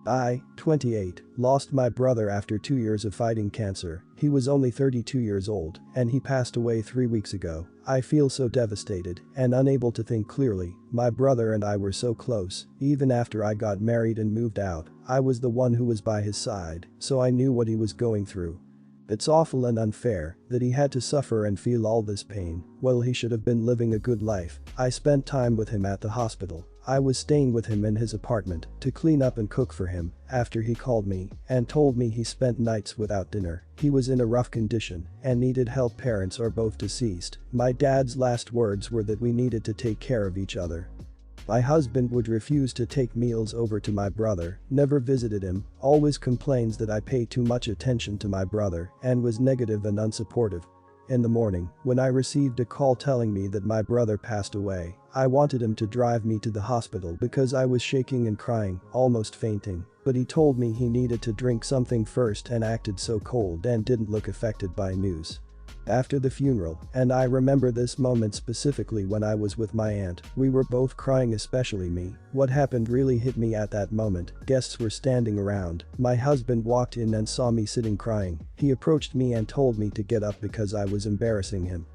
I, 28, lost my brother after 2 years of fighting cancer. He was only 32 years old, and he passed away 3 weeks ago. I feel so devastated and unable to think clearly. My brother and I were so close. Even after I got married and moved out, I was the one who was by his side, so I knew what he was going through. It's awful and unfair that he had to suffer and feel all this pain. Well, he should have been living a good life. I spent time with him at the hospital. I was staying with him in his apartment to clean up and cook for him after he called me and told me he spent nights without dinner. He was in a rough condition and needed help. Parents are both deceased. My dad's last words were that we needed to take care of each other. My husband would refuse to take meals over to my brother, never visited him, always complains that I pay too much attention to my brother, and was negative and unsupportive. In the morning, when I received a call telling me that my brother passed away, I wanted him to drive me to the hospital because I was shaking and crying, almost fainting, but he told me he needed to drink something first and acted so cold and didn't look affected by news. After the funeral, and I remember this moment specifically when I was with my aunt, we were both crying, especially me. What happened really hit me at that moment. Guests were standing around. My husband walked in and saw me sitting crying. He approached me and told me to get up because I was embarrassing him.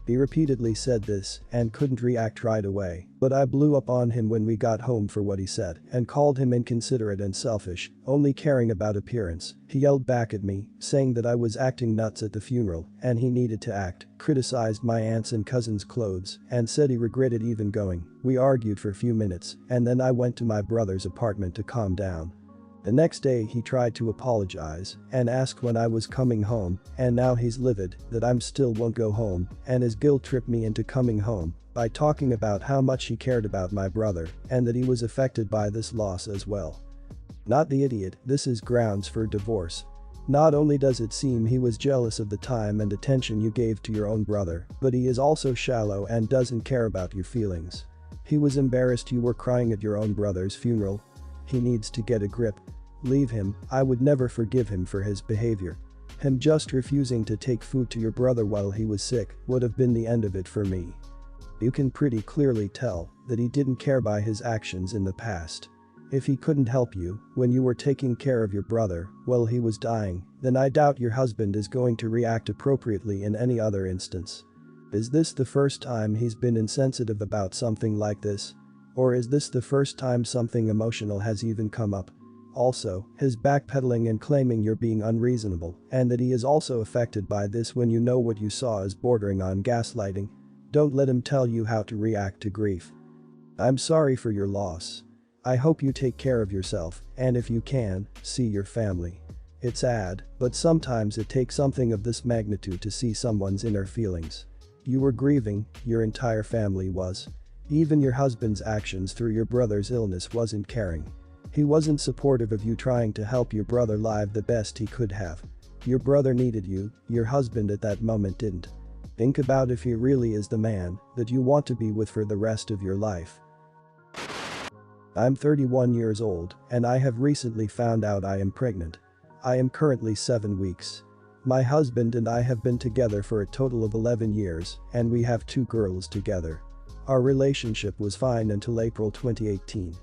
He repeatedly said this and couldn't react right away, but I blew up on him when we got home for what he said and called him inconsiderate and selfish, only caring about appearance. He yelled back at me, saying that I was acting nuts at the funeral and he needed to act, criticized my aunt's and cousin's clothes, and said he regretted even going. We argued for a few minutes and then I went to my brother's apartment to calm down. The next day he tried to apologize and asked when I was coming home, and now he's livid that I still won't go home, and his guilt tripped me into coming home by talking about how much he cared about my brother and that he was affected by this loss as well. Not the idiot, this is grounds for divorce. Not only does it seem he was jealous of the time and attention you gave to your own brother, but he is also shallow and doesn't care about your feelings. He was embarrassed you were crying at your own brother's funeral. He needs to get a grip. Leave him. I would never forgive him for his behavior. Him just refusing to take food to your brother while he was sick would have been the end of it for me. You can pretty clearly tell that he didn't care by his actions in the past. If he couldn't help you when you were taking care of your brother while he was dying, then I doubt your husband is going to react appropriately in any other instance. Is this the first time he's been insensitive about something like this? Or is this the first time something emotional has even come up? Also, his backpedaling and claiming you're being unreasonable and that he is also affected by this when you know what you saw is bordering on gaslighting. Don't let him tell you how to react to grief. I'm sorry for your loss. I hope you take care of yourself and if you can, see your family. It's sad, but sometimes it takes something of this magnitude to see someone's inner feelings. You were grieving, your entire family was. Even your husband's actions through your brother's illness wasn't caring. He wasn't supportive of you trying to help your brother live the best he could have. Your brother needed you, your husband at that moment didn't. Think about if he really is the man that you want to be with for the rest of your life. I'm 31 years old and I have recently found out I am pregnant. I am currently 7 weeks. My husband and I have been together for a total of 11 years and we have 2 girls together. Our relationship was fine until April 2018.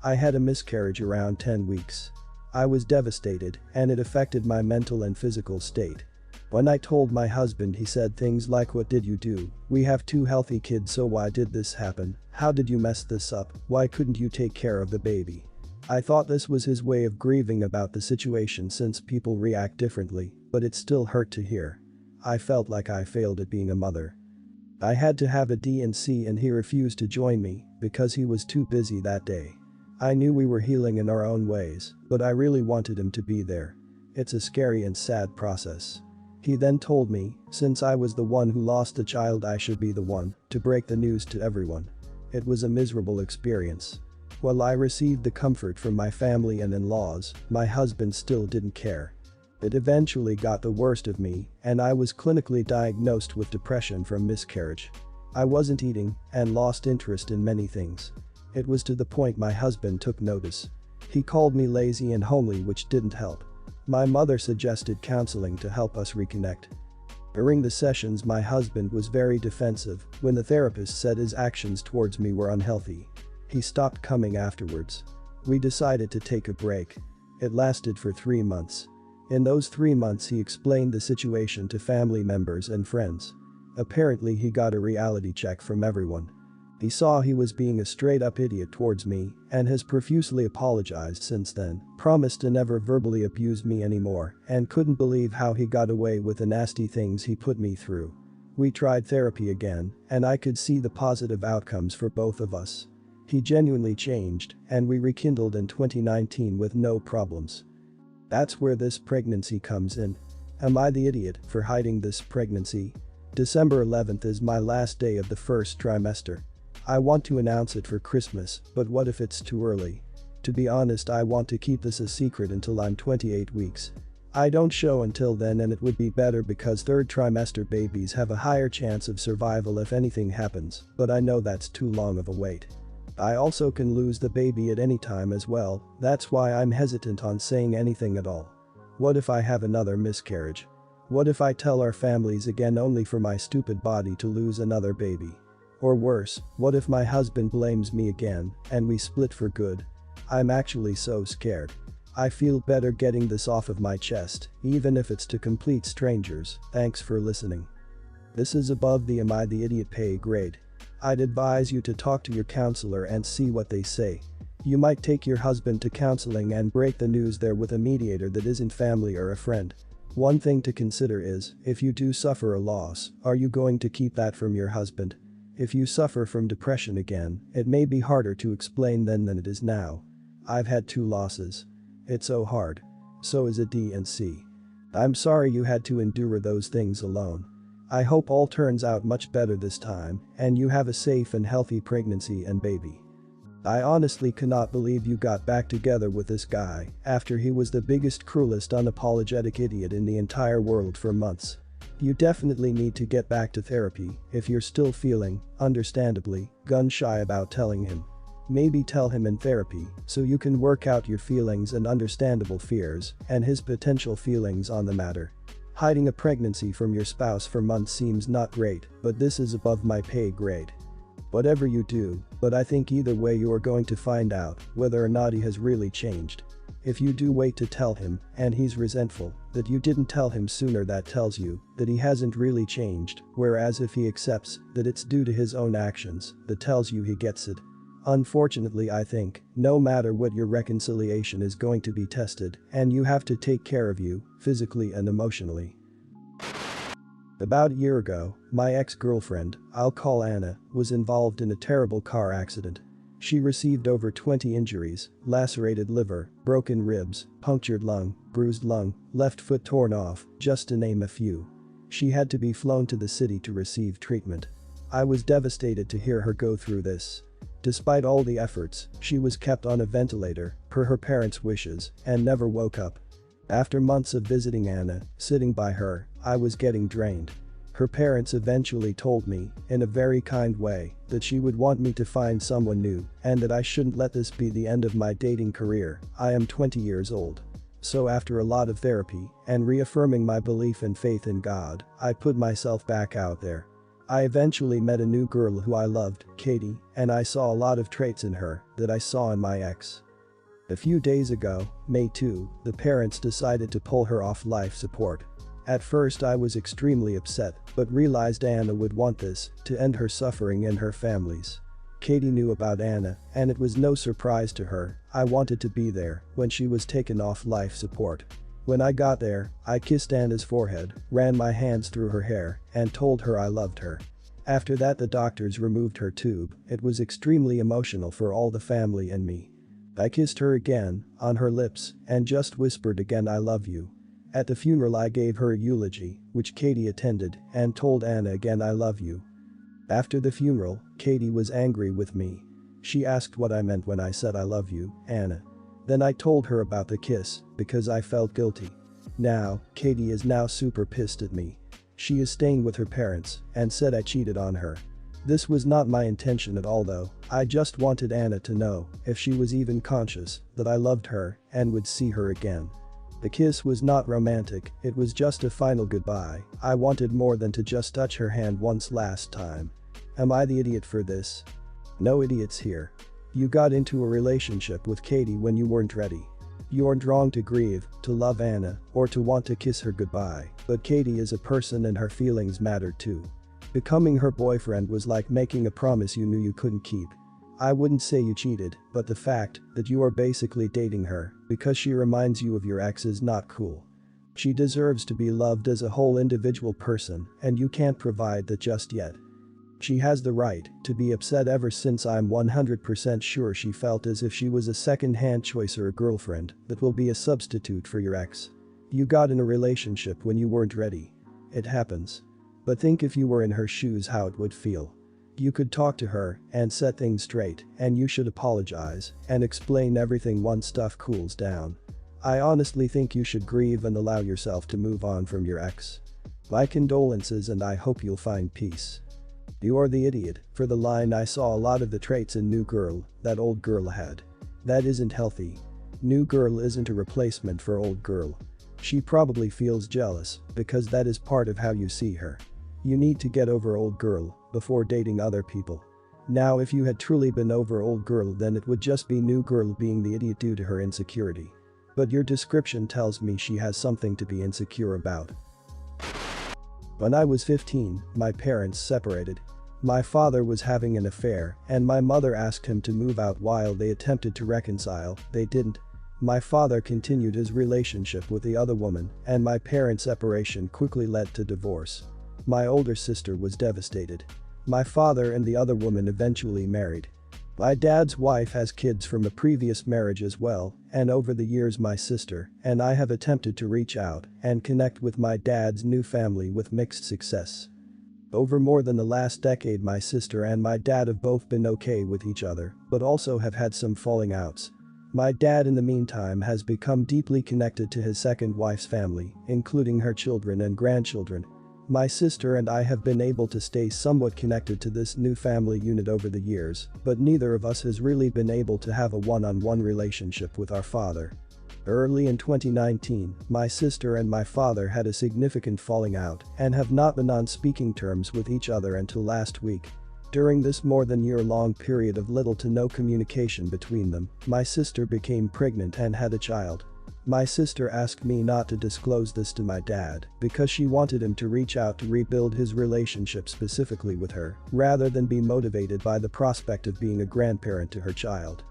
I had a miscarriage around 10 weeks. I was devastated and it affected my mental and physical state. When I told my husband, he said things like, "What did you do? We have 2 healthy kids, so why did this happen? How did you mess this up? Why couldn't you take care of the baby?" I thought this was his way of grieving about the situation since people react differently, but it still hurt to hear. I felt like I failed at being a mother. I had to have a D&C and he refused to join me because he was too busy that day. I knew we were healing in our own ways, but I really wanted him to be there. It's a scary and sad process. He then told me, since I was the one who lost the child, I should be the one to break the news to everyone. It was a miserable experience. While I received the comfort from my family and in-laws, my husband still didn't care. It eventually got the worst of me and I was clinically diagnosed with depression from miscarriage. I wasn't eating and lost interest in many things. It was to the point my husband took notice. He called me lazy and homely, which didn't help. My mother suggested counseling to help us reconnect. During the sessions, my husband was very defensive when the therapist said his actions towards me were unhealthy. He stopped coming afterwards. We decided to take a break. It lasted for 3 months. In those 3 months he explained the situation to family members and friends. Apparently he got a reality check from everyone. He saw he was being a straight-up idiot towards me and has profusely apologized since then, promised to never verbally abuse me anymore, and couldn't believe how he got away with the nasty things he put me through. We tried therapy again, and I could see the positive outcomes for both of us. He genuinely changed, and we rekindled in 2019 with no problems. That's where this pregnancy comes in. Am I the idiot for hiding this pregnancy? December 11th is my last day of the first trimester. I want to announce it for Christmas, but what if it's too early? To be honest, I want to keep this a secret until I'm 28 weeks. I don't show until then, and it would be better because third trimester babies have a higher chance of survival if anything happens, but I know that's too long of a wait. I also can lose the baby at any time as well, that's why I'm hesitant on saying anything at all. What if I have another miscarriage? What if I tell our families again only for my stupid body to lose another baby? Or worse, what if my husband blames me again and we split for good? I'm actually so scared. I feel better getting this off of my chest, even if it's to complete strangers. Thanks for listening. This is above the Am I the Idiot pay grade. I'd advise you to talk to your counselor and see what they say. You might take your husband to counseling and break the news there with a mediator that isn't family or a friend. One thing to consider is, if you do suffer a loss, are you going to keep that from your husband? If you suffer from depression again, it may be harder to explain then than it is now. I've had 2 losses. It's so hard. So is a D and C. I'm sorry you had to endure those things alone. I hope all turns out much better this time, and you have a safe and healthy pregnancy and baby. I honestly cannot believe you got back together with this guy after he was the biggest, cruelest, unapologetic idiot in the entire world for months. You definitely need to get back to therapy if you're still feeling, understandably, gun-shy about telling him. Maybe tell him in therapy so you can work out your feelings and understandable fears and his potential feelings on the matter. Hiding a pregnancy from your spouse for months seems not great, but this is above my pay grade. Whatever you do, but I think either way you are going to find out whether or not he has really changed. If you do wait to tell him and he's resentful that you didn't tell him sooner, that tells you that he hasn't really changed, whereas if he accepts that it's due to his own actions, that tells you he gets it. Unfortunately, I think no matter what, your reconciliation is going to be tested and you have to take care of you physically and emotionally. About a year ago, my ex-girlfriend, I'll call Anna, was involved in a terrible car accident. She received over 20 injuries: lacerated liver, broken ribs, punctured lung, bruised lung, left foot torn off, just to name a few. She had to be flown to the city to receive treatment. I was devastated to hear her go through this. Despite all the efforts, she was kept on a ventilator, per her parents' wishes, and never woke up. After months of visiting Anna, sitting by her, I was getting drained. Her parents eventually told me, in a very kind way, that she would want me to find someone new and that I shouldn't let this be the end of my dating career. I am 20 years old. So after a lot of therapy and reaffirming my belief and faith in God, I put myself back out there. I eventually met a new girl who I loved, Katie, and I saw a lot of traits in her that I saw in my ex. A few days ago, May 2, the parents decided to pull her off life support. At first I was extremely upset, but realized Anna would want this to end her suffering and her family's. Katie knew about Anna, and it was no surprise to her. I wanted to be there when she was taken off life support. When I got there, I kissed Anna's forehead, ran my hands through her hair, and told her I loved her. After that, the doctors removed her tube. It was extremely emotional for all the family and me. I kissed her again, on her lips, and just whispered again, I love you. At the funeral I gave her a eulogy, which Katie attended, and told Anna again, I love you. After the funeral, Katie was angry with me. She asked what I meant when I said I love you, Anna. Then I told her about the kiss, because I felt guilty. Now, Katie is now super pissed at me. She is staying with her parents and said I cheated on her. This was not my intention at all though. I just wanted Anna to know, if she was even conscious, that I loved her and would see her again. The kiss was not romantic, it was just a final goodbye. I wanted more than to just touch her hand once last time. Am I the idiot for this? No idiots here. You got into a relationship with Katie when you weren't ready. You aren't wrong to grieve, to love Anna, or to want to kiss her goodbye, but Katie is a person and her feelings matter too. Becoming her boyfriend was like making a promise you knew you couldn't keep. I wouldn't say you cheated, but the fact that you are basically dating her because she reminds you of your ex is not cool. She deserves to be loved as a whole individual person, and you can't provide that just yet. She has the right to be upset. Ever since I'm 100% sure she felt as if she was a second-hand choice or a girlfriend that will be a substitute for your ex. You got in a relationship when you weren't ready. It happens. But think if you were in her shoes how it would feel. You could talk to her and set things straight, and you should apologize and explain everything once stuff cools down. I honestly think you should grieve and allow yourself to move on from your ex. My condolences, and I hope you'll find peace. You're the idiot for the line. I saw a lot of the traits in new girl that old girl had. That isn't healthy. New girl isn't a replacement for old girl. She probably feels jealous because that is part of how you see her. You need to get over old girl before dating other people. Now if you had truly been over old girl, then it would just be new girl being the idiot due to her insecurity. But your description tells me she has something to be insecure about. When I was 15, my parents separated. My father was having an affair and my mother asked him to move out while they attempted to reconcile. They didn't. My father continued his relationship with the other woman, and my parents' separation quickly led to divorce. My older sister was devastated. My father and the other woman eventually married. My dad's wife has kids from a previous marriage as well, and over the years my sister and I have attempted to reach out and connect with my dad's new family with mixed success. Over more than the last decade, my sister and my dad have both been okay with each other, but also have had some falling outs. My dad in the meantime has become deeply connected to his second wife's family, including her children and grandchildren. My sister and I have been able to stay somewhat connected to this new family unit over the years, but neither of us has really been able to have a one-on-one relationship with our father. Early in 2019, my sister and my father had a significant falling out and have not been on speaking terms with each other until last week. During this more than year-long period of little to no communication between them, my sister became pregnant and had a child. My sister asked me not to disclose this to my dad because she wanted him to reach out to rebuild his relationship specifically with her, rather than be motivated by the prospect of being a grandparent to her child.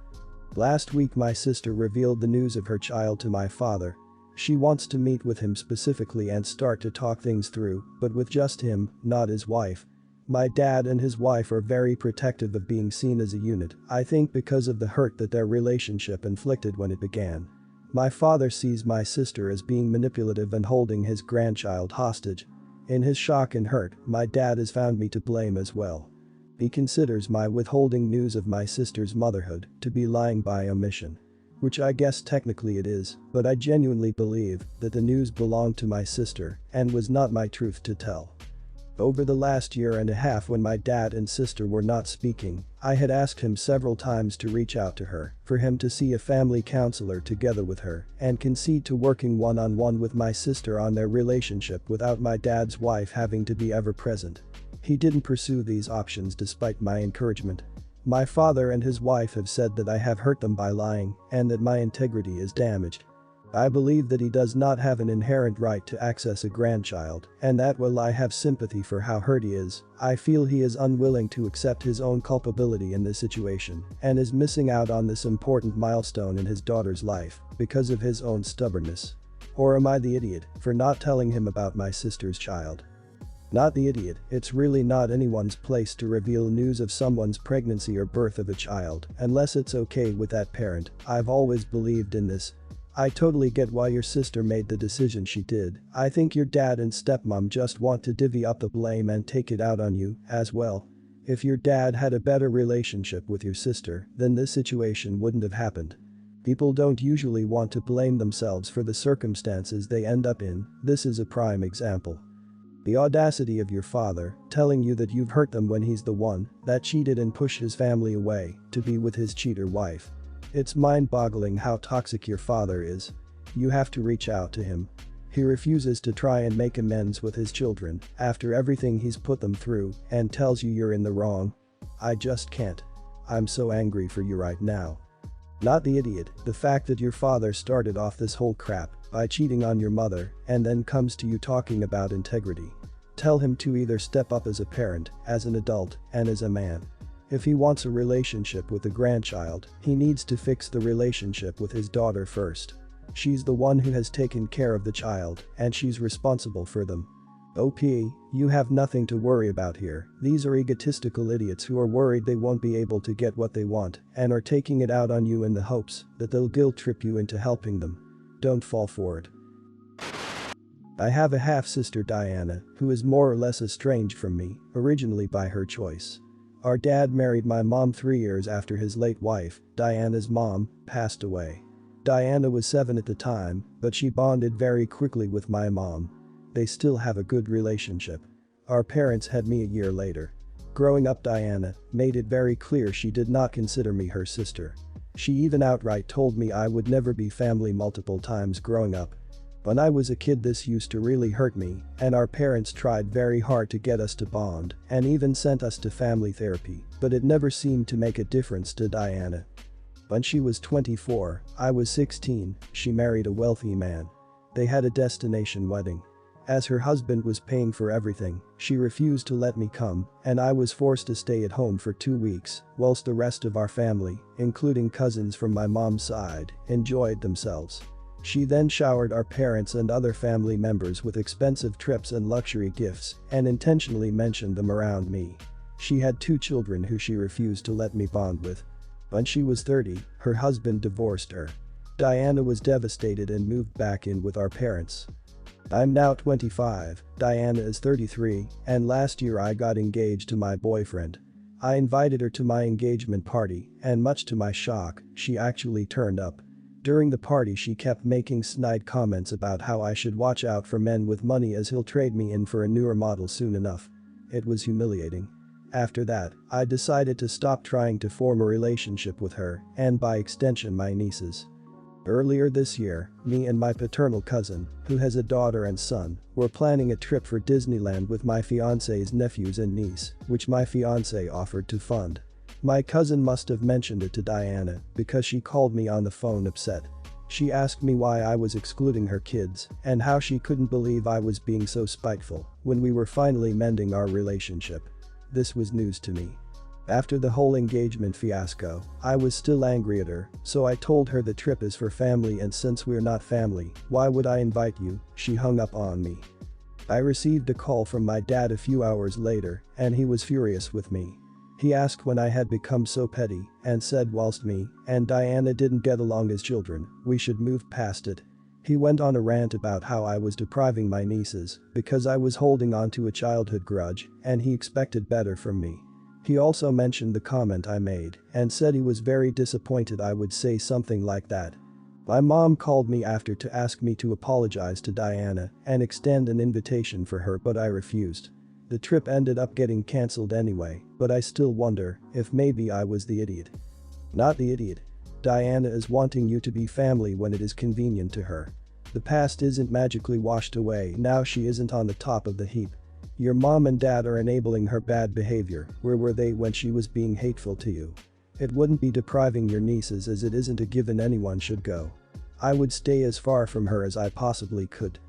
Last week my sister revealed the news of her child to my father. She wants to meet with him specifically and start to talk things through, but with just him, not his wife. My dad and his wife are very protective of being seen as a unit, I think because of the hurt that their relationship inflicted when it began. My father sees my sister as being manipulative and holding his grandchild hostage. In his shock and hurt, my dad has found me to blame as well. He considers my withholding news of my sister's motherhood to be lying by omission. Which I guess technically it is, but I genuinely believe that the news belonged to my sister and was not my truth to tell. Over the last year and a half, when my dad and sister were not speaking, I had asked him several times to reach out to her, for him to see a family counselor together with her, and concede to working one-on-one with my sister on their relationship without my dad's wife having to be ever present. He didn't pursue these options despite my encouragement. My father and his wife have said that I have hurt them by lying and that my integrity is damaged. I believe that he does not have an inherent right to access a grandchild, and that while I have sympathy for how hurt he is, I feel he is unwilling to accept his own culpability in this situation and is missing out on this important milestone in his daughter's life because of his own stubbornness. Or am I the idiot for not telling him about my sister's child? Not the idiot. It's really not anyone's place to reveal news of someone's pregnancy or birth of a child unless it's okay with that parent. I've always believed in this. I totally get why your sister made the decision she did. I think your dad and stepmom just want to divvy up the blame and take it out on you as well. If your dad had a better relationship with your sister, then this situation wouldn't have happened. People don't usually want to blame themselves for the circumstances they end up in. This is a prime example. The audacity of your father telling you that you've hurt them when he's the one that cheated and pushed his family away to be with his cheater wife. It's mind-boggling how toxic your father is. You have to reach out to him. He refuses to try and make amends with his children after everything he's put them through and tells you you're in the wrong. I just can't. I'm so angry for you right now. Not the idiot, the fact that your father started off this whole crap by cheating on your mother and then comes to you talking about integrity. Tell him to either step up as a parent, as an adult, and as a man. If he wants a relationship with the grandchild, he needs to fix the relationship with his daughter first. She's the one who has taken care of the child, and she's responsible for them. OP, you have nothing to worry about here. These are egotistical idiots who are worried they won't be able to get what they want and are taking it out on you in the hopes that they'll guilt trip you into helping them. Don't fall for it. I have a half-sister, Diana, who is more or less estranged from me, originally by her choice. Our dad married my mom 3 years after his late wife, Diana's mom, passed away. Diana was 7 at the time, but she bonded very quickly with my mom. They still have a good relationship. Our parents had me a year later. Growing up, Diana made it very clear she did not consider me her sister. She even outright told me I would never be family multiple times growing up. When I was a kid, this used to really hurt me, and our parents tried very hard to get us to bond and even sent us to family therapy, but it never seemed to make a difference to Diana. When she was 24, I was 16, she married a wealthy man. They had a destination wedding. As her husband was paying for everything, she refused to let me come, and I was forced to stay at home for 2 weeks, whilst the rest of our family, including cousins from my mom's side, enjoyed themselves. She then showered our parents and other family members with expensive trips and luxury gifts and intentionally mentioned them around me. She had 2 children who she refused to let me bond with. When she was 30, her husband divorced her. Diana was devastated and moved back in with our parents. I'm now 25, Diana is 33, and last year I got engaged to my boyfriend. I invited her to my engagement party, and much to my shock, she actually turned up. During the party, she kept making snide comments about how I should watch out for men with money as he'll trade me in for a newer model soon enough. It was humiliating. After that, I decided to stop trying to form a relationship with her, and by extension my nieces. Earlier this year, me and my paternal cousin, who has a daughter and son, were planning a trip for Disneyland with my fiance's nephews and niece, which my fiance offered to fund. My cousin must have mentioned it to Diana because she called me on the phone upset. She asked me why I was excluding her kids and how she couldn't believe I was being so spiteful when we were finally mending our relationship. This was news to me. After the whole engagement fiasco, I was still angry at her, so I told her the trip is for family, and since we're not family, why would I invite you? She hung up on me. I received a call from my dad a few hours later, and he was furious with me. He asked when I had become so petty and said whilst me and Diana didn't get along as children, we should move past it. He went on a rant about how I was depriving my nieces because I was holding on to a childhood grudge and he expected better from me. He also mentioned the comment I made and said he was very disappointed I would say something like that. My mom called me after to ask me to apologize to Diana and extend an invitation for her, but I refused. The trip ended up getting cancelled anyway, but I still wonder if maybe I was the idiot. Not the idiot. Diana is wanting you to be family when it is convenient to her. The past isn't magically washed away, now she isn't on the top of the heap. Your mom and dad are enabling her bad behavior. Where were they when she was being hateful to you? It wouldn't be depriving your nieces, as it isn't a given anyone should go. I would stay as far from her as I possibly could.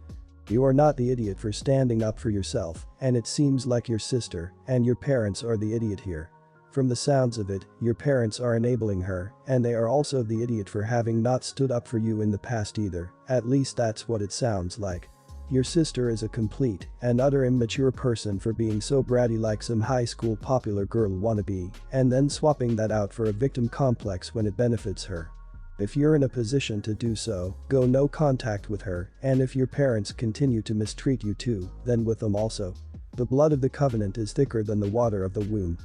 You are not the idiot for standing up for yourself, and it seems like your sister and your parents are the idiot here. From the sounds of it, your parents are enabling her, and they are also the idiot for having not stood up for you in the past either, at least that's what it sounds like. Your sister is a complete and utter immature person for being so bratty like some high school popular girl wannabe, and then swapping that out for a victim complex when it benefits her. If you're in a position to do so, go no contact with her, and if your parents continue to mistreat you too, then with them also. The blood of the covenant is thicker than the water of the womb.